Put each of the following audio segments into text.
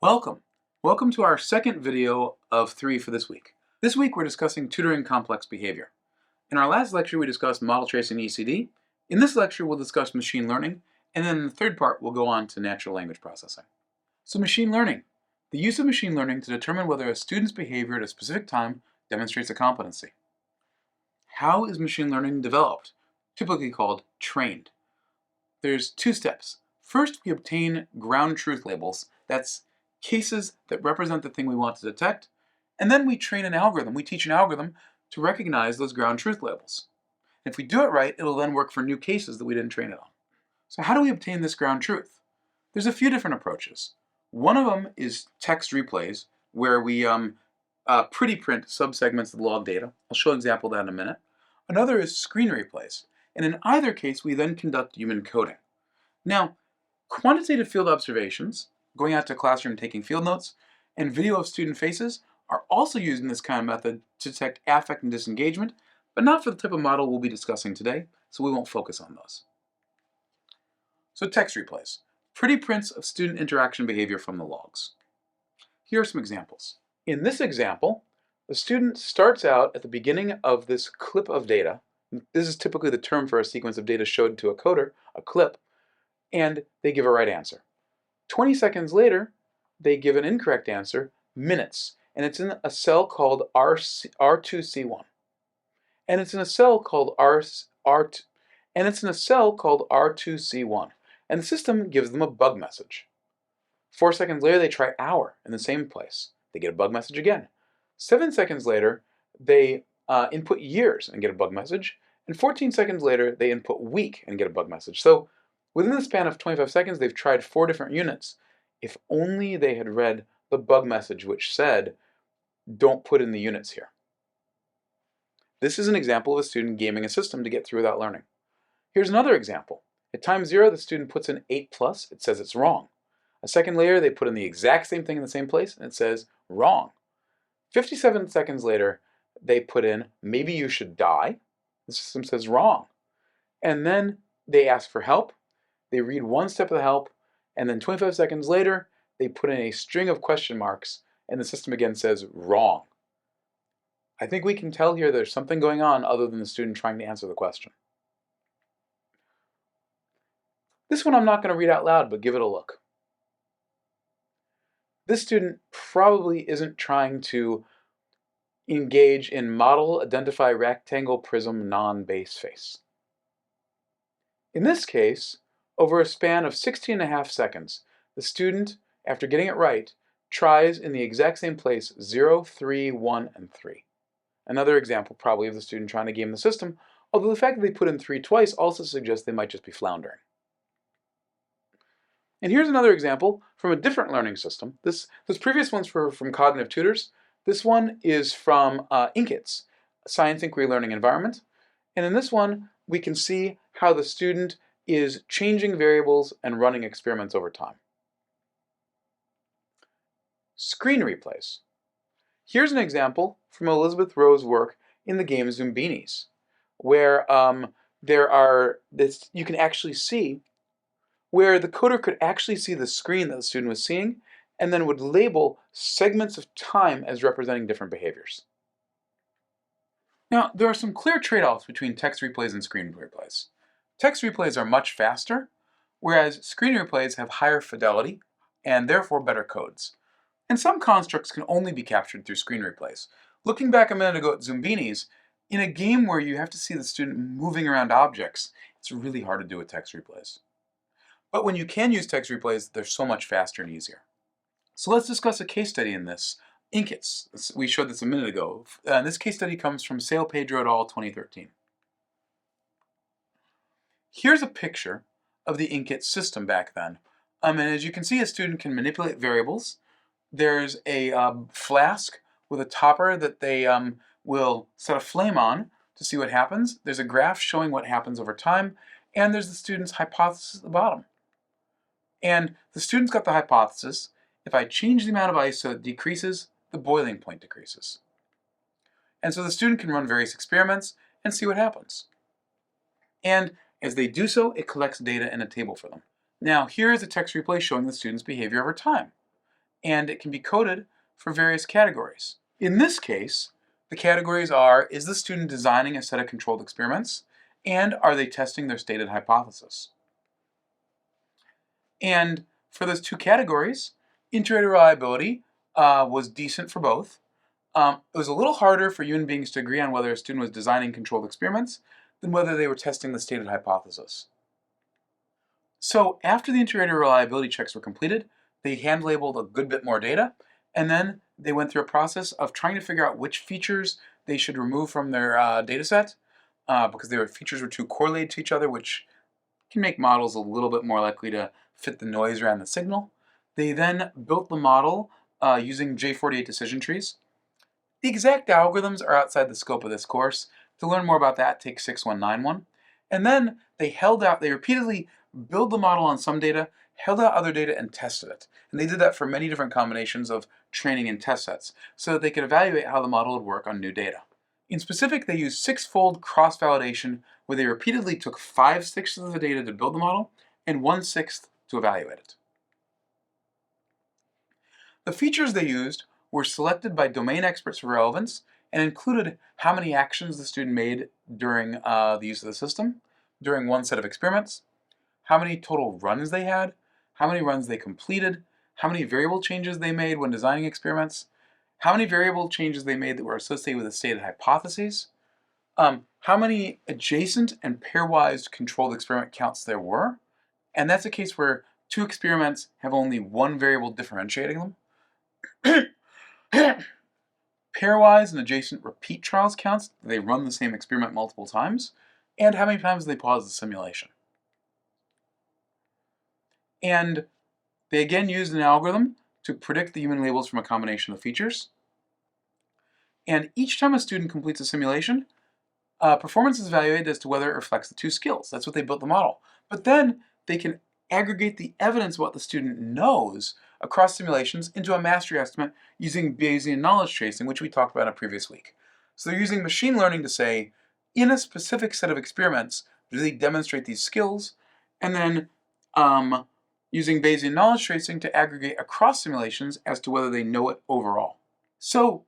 Welcome. Welcome to our second video of 3 for this week. This week we're discussing tutoring complex behavior. In our last lecture we discussed model tracing ECD. In this lecture we'll discuss machine learning, and then in the third part we'll go on to natural language processing. So machine learning. The use of machine learning to determine whether a student's behavior at a specific time demonstrates a competency. How is machine learning developed? Typically called trained. There's two steps. First, we obtain ground truth labels. That's cases that represent the thing we want to detect. And then we train an algorithm. We teach an algorithm to recognize those ground truth labels. And if we do it right, it'll then work for new cases that we didn't train it on. So how do we obtain this ground truth? There's a few different approaches. One of them is text replays, where we pretty print subsegments of the log data. I'll show an example of that in a minute. Another is screen replays. And in either case, we then conduct human coding. Now, quantitative field observations, going out to a classroom taking field notes, and video of student faces are also used in this kind of method to detect affect and disengagement, but not for the type of model we'll be discussing today, so we won't focus on those. So text replays, pretty prints of student interaction behavior from the logs. Here are some examples. In this example, the student starts out at the beginning of this clip of data. This is typically the term for a sequence of data showed to a coder, a clip, and they give a right answer. 20 seconds later, they give an incorrect answer, minutes, and it's in a cell called R2C1. And it's in a cell called R2C1. And the system gives them a bug message. 4 seconds later, they try hour in the same place. They get a bug message again. 7 seconds later, they input years and get a bug message. And 14 seconds later, they input week and get a bug message. So within the span of 25 seconds, they've tried 4 different units. If only they had read the bug message which said, don't put in the units here. This is an example of a student gaming a system to get through without learning. Here's another example. At time 0, the student puts in 8+, it says it's wrong. A second later, they put in the exact same thing in the same place, and it says wrong. 57 seconds later, they put in, maybe you should die. The system says wrong. And then they ask for help. They read one step of the help, and then 25 seconds later, they put in a string of question marks, and the system again says wrong. I think we can tell here there's something going on other than the student trying to answer the question. This one I'm not going to read out loud, but give it a look. This student probably isn't trying to engage in model, identify rectangle, prism, non-base face. In this case, over a span of 16.5 seconds, the student, after getting it right, tries in the exact same place 0, 3, 1, and 3. Another example probably of the student trying to game the system, although the fact that they put in 3 twice also suggests they might just be floundering. And here's another example from a different learning system. Those previous ones were from Cognitive Tutors. This one is from INKIT's Science Inquiry Learning Environment. And in this one, we can see how the student is changing variables and running experiments over time. Screen replays. Here's an example from Elizabeth Rowe's work in the game Zoombinis, where you can actually see where the coder could actually see the screen that the student was seeing and then would label segments of time as representing different behaviors. Now, there are some clear trade-offs between text replays and screen replays. Text replays are much faster, whereas screen replays have higher fidelity and therefore better codes. And some constructs can only be captured through screen replays. Looking back a minute ago at Zoombinis, in a game where you have to see the student moving around objects, it's really hard to do with text replays. But when you can use text replays, they're so much faster and easier. So let's discuss a case study in this. INKIT's. We showed this a minute ago. This case study comes from Sale Pedro et al. 2013. Here's a picture of the INKIT system back then. And as you can see, a student can manipulate variables. There's a flask with a topper that they will set a flame on to see what happens. There's a graph showing what happens over time. And there's the student's hypothesis at the bottom. And the student's got the hypothesis, if I change the amount of ice so it decreases, the boiling point decreases. And so the student can run various experiments and see what happens. And as they do so, it collects data in a table for them. Now, here is a text replay showing the student's behavior over time. and it can be coded for various categories. In this case, the categories are, is the student designing a set of controlled experiments, and are they testing their stated hypothesis? And for those two categories, iterator reliability was decent for both. It was a little harder for human beings to agree on whether a student was designing controlled experiments than whether they were testing the stated hypothesis. So after the iterator reliability checks were completed, they hand-labeled a good bit more data, and then they went through a process of trying to figure out which features they should remove from their data set, because their features were too correlated to each other, which can make models a little bit more likely to fit the noise around the signal. They then built the model using J48 decision trees. The exact algorithms are outside the scope of this course. To learn more about that, take 6191. And then they repeatedly built the model on some data, held out other data, and tested it. And they did that for many different combinations of training and test sets, so that they could evaluate how the model would work on new data. In specific, they used six-fold cross-validation, where they repeatedly took 5/6 of the data to build the model and 1/6 to evaluate it. The features they used were selected by domain experts for relevance and included how many actions the student made during the use of the system, during one set of experiments, how many total runs they had, how many runs they completed, how many variable changes they made when designing experiments, how many variable changes they made that were associated with the stated hypotheses, how many adjacent and pairwise controlled experiment counts there were, and that's a case where two experiments have only one variable differentiating them. Pairwise and adjacent repeat trials counts, they run the same experiment multiple times, and how many times they pause the simulation. And they again used an algorithm to predict the human labels from a combination of features. And each time a student completes a simulation, performance is evaluated as to whether it reflects the two skills. That's what they built the model. But then they can aggregate the evidence of what the student knows across simulations into a mastery estimate using Bayesian knowledge tracing, which we talked about in a previous week. So they're using machine learning to say, in a specific set of experiments, do they demonstrate these skills? And then using Bayesian knowledge tracing to aggregate across simulations as to whether they know it overall. So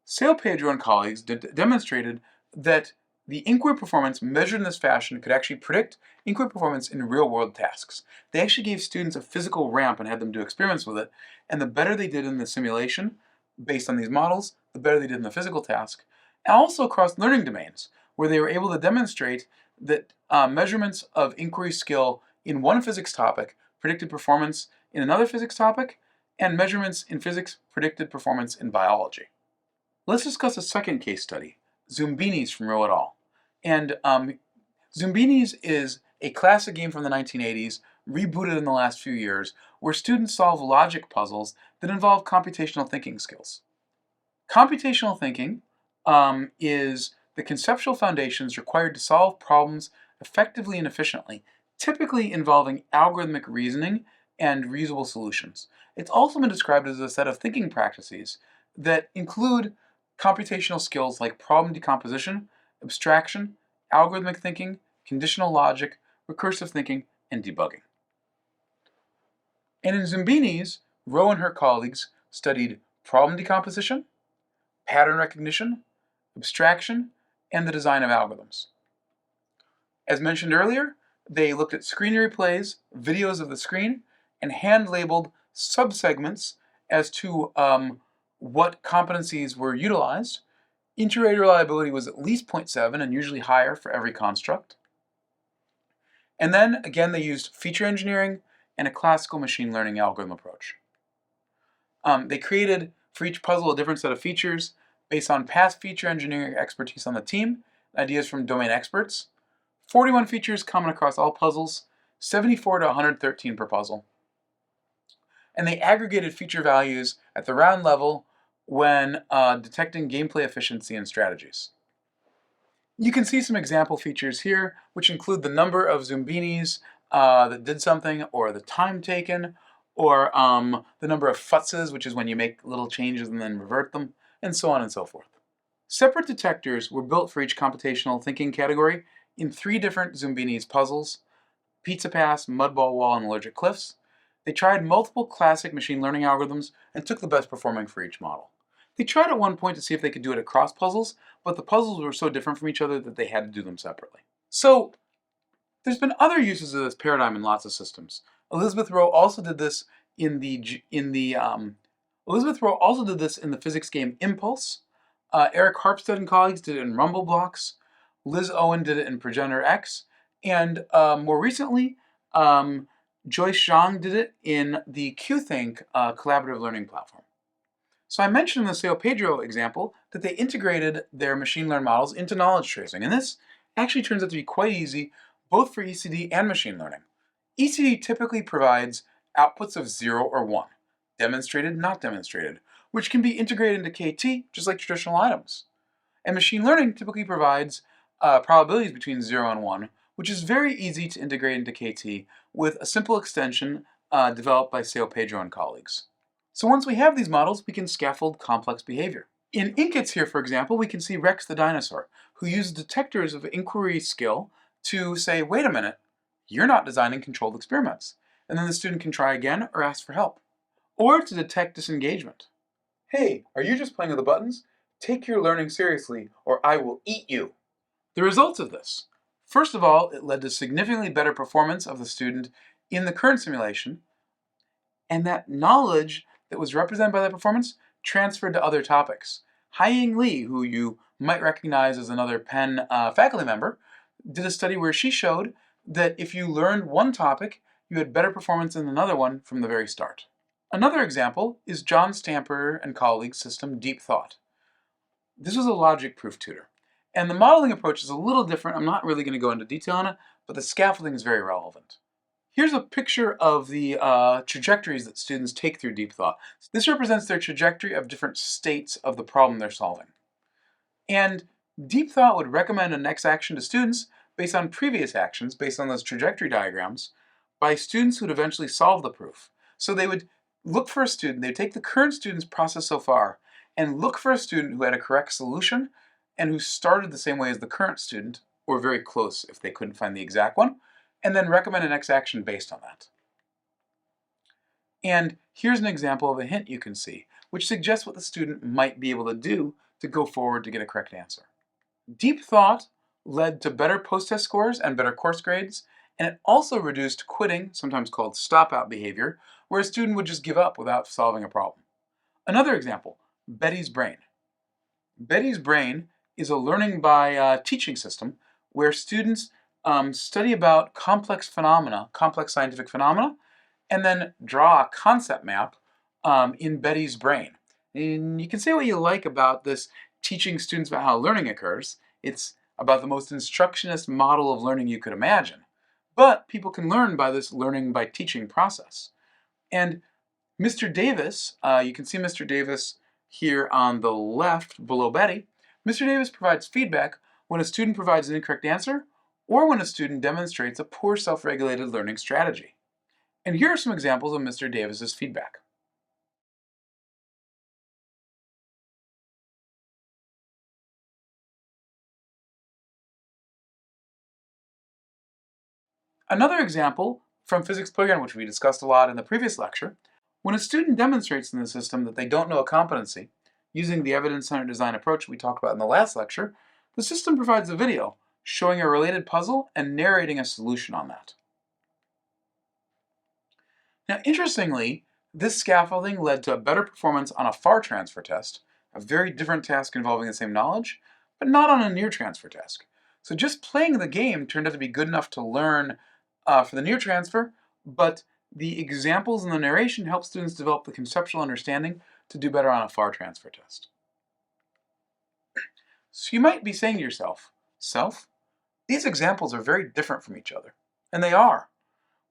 Sale Pedro and colleagues demonstrated that the inquiry performance measured in this fashion could actually predict inquiry performance in real-world tasks. They actually gave students a physical ramp and had them do experiments with it, and the better they did in the simulation, based on these models, the better they did in the physical task, and also across learning domains, where they were able to demonstrate that measurements of inquiry skill in one physics topic predicted performance in another physics topic, and measurements in physics predicted performance in biology. Let's discuss a second case study, Zumbinis from Rowe et al. And Zumbinis is a classic game from the 1980s, rebooted in the last few years, where students solve logic puzzles that involve computational thinking skills. Computational thinking is the conceptual foundations required to solve problems effectively and efficiently, typically involving algorithmic reasoning and reusable solutions. It's also been described as a set of thinking practices that include computational skills like problem decomposition, abstraction, algorithmic thinking, conditional logic, recursive thinking, and debugging. And in Zumbinis, Rowe and her colleagues studied problem decomposition, pattern recognition, abstraction, and the design of algorithms. As mentioned earlier, they looked at screen replays, videos of the screen, and hand-labeled subsegments as to what competencies were utilized. Iterator reliability was at least 0.7 and usually higher for every construct. And then, again, they used feature engineering and a classical machine learning algorithm approach. They created, for each puzzle, a different set of features based on past feature engineering expertise on the team, ideas from domain experts. 41 features common across all puzzles, 74 to 113 per puzzle. And they aggregated feature values at the round level when detecting gameplay efficiency and strategies. You can see some example features here, which include the number of Zumbinis that did something, or the time taken, or the number of futzes, which is when you make little changes and then revert them, and so on and so forth. Separate detectors were built for each computational thinking category in 3 different Zumbinis puzzles: Pizza Pass, Mudball Wall, and Allergic Cliffs. They tried multiple classic machine learning algorithms and took the best performing for each model. They tried at one point to see if they could do it across puzzles, but the puzzles were so different from each other that they had to do them separately. So there's been other uses of this paradigm in lots of systems. Elizabeth Rowe also did this in the physics game Impulse. Eric Harpstead and colleagues did it in Rumble Blocks. Liz Owen did it in Progenitor X, and more recently, Joyce Zhang did it in the QThink collaborative learning platform. So I mentioned in the Sao Pedro example that they integrated their machine learned models into knowledge tracing, and this actually turns out to be quite easy, both for ECD and machine learning. ECD typically provides outputs of 0 or 1, demonstrated, not demonstrated, which can be integrated into KT just like traditional items. And machine learning typically provides probabilities between 0 and 1, which is very easy to integrate into KT with a simple extension developed by Sao Pedro and colleagues. So once we have these models, we can scaffold complex behavior. In Inkits here, for example, we can see Rex the dinosaur, who uses detectors of inquiry skill to say, wait a minute, you're not designing controlled experiments. And then the student can try again or ask for help. Or to detect disengagement. Hey, are you just playing with the buttons? Take your learning seriously, or I will eat you. The results of this. First of all, it led to significantly better performance of the student in the current simulation, and that knowledge that was represented by that performance transferred to other topics. Haiying Li, who you might recognize as another Penn faculty member, did a study where she showed that if you learned one topic, you had better performance in another one from the very start. Another example is John Stamper and colleagues' system Deep Thought. This was a logic proof tutor. And the modeling approach is a little different. I'm not really going to go into detail on it, but the scaffolding is very relevant. Here's a picture of the trajectories that students take through Deep Thought. This represents their trajectory of different states of the problem they're solving. And Deep Thought would recommend a next action to students based on previous actions, based on those trajectory diagrams, by students who'd eventually solve the proof. So they would look for a student, they'd take the current student's process so far, and look for a student who had a correct solution and who started the same way as the current student, or very close if they couldn't find the exact one, and then recommend a next action based on that. And here's an example of a hint you can see, which suggests what the student might be able to do to go forward to get a correct answer. Deep Thought led to better post-test scores and better course grades, and it also reduced quitting, sometimes called stop-out behavior, where a student would just give up without solving a problem. Another example, Betty's Brain. Betty's Brain is a learning by teaching system where students study about complex scientific phenomena, and then draw a concept map in Betty's brain. And you can say what you like about this teaching students about how learning occurs. It's about the most instructionist model of learning you could imagine. But people can learn by this learning by teaching process. And Mr. Davis, you can see Mr. Davis here on the left below Betty. Mr. Davis provides feedback when a student provides an incorrect answer or when a student demonstrates a poor self-regulated learning strategy. And here are some examples of Mr. Davis's feedback. Another example from Physics Playground, which we discussed a lot in the previous lecture, when a student demonstrates in the system that they don't know a competency, using the evidence-centered design approach we talked about in the last lecture, the system provides a video showing a related puzzle and narrating a solution on that. Now, interestingly, this scaffolding led to a better performance on a far transfer test, a very different task involving the same knowledge, but not on a near transfer task. So just playing the game turned out to be good enough to learn for the near transfer, but the examples and the narration help students develop the conceptual understanding to do better on a far transfer test. So you might be saying to yourself, these examples are very different from each other. And they are.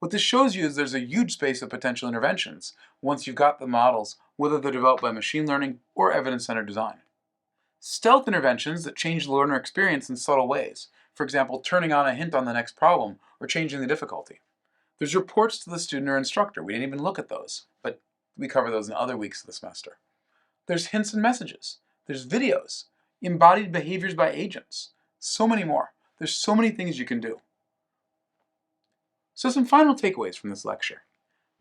What this shows you is there's a huge space of potential interventions once you've got the models, whether they're developed by machine learning or evidence-centered design. Stealth interventions that change the learner experience in subtle ways, for example, turning on a hint on the next problem or changing the difficulty. There's reports to the student or instructor. We didn't even look at those, but we cover those in other weeks of the semester. There's hints and messages. There's videos, embodied behaviors by agents, so many more. There's so many things you can do. So some final takeaways from this lecture.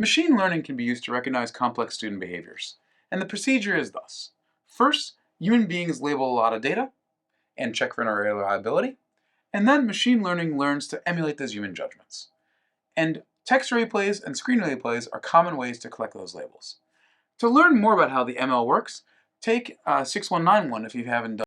Machine learning can be used to recognize complex student behaviors, and the procedure is thus. First, human beings label a lot of data and check for reliability, and then machine learning learns to emulate those human judgments. And text array plays and screen array plays are common ways to collect those labels. To learn more about how the ML works, take 6191 if you haven't done